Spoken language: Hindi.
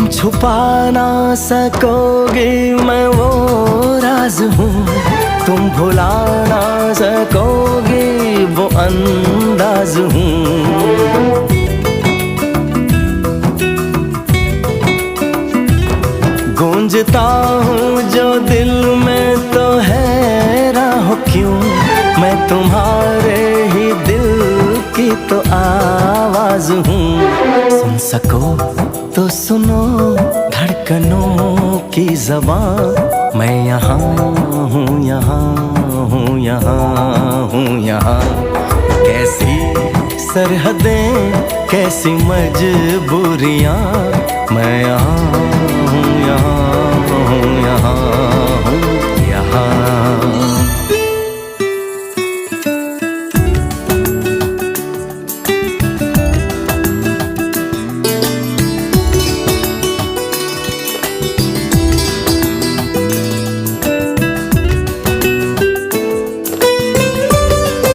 छुपा ना सकोगे मैं वो राज हूँ, तुम भुला ना सकोगे वो अंदाज हूँ। गूंजता हूँ जो दिल में तो हैरान हो क्यों, मैं तुम्हारे ही दिल की तो आवाज हूँ। सुन सको तो सुनो धड़कनों की ज़बान, मैं यहाँ हूँ, यहाँ हूँ, यहाँ हूँ, यहाँ। कैसी सरहदें, कैसी मजबूरियाँ, मैं यहाँ हूँ, यहाँ हूँ, यहाँ हूँ।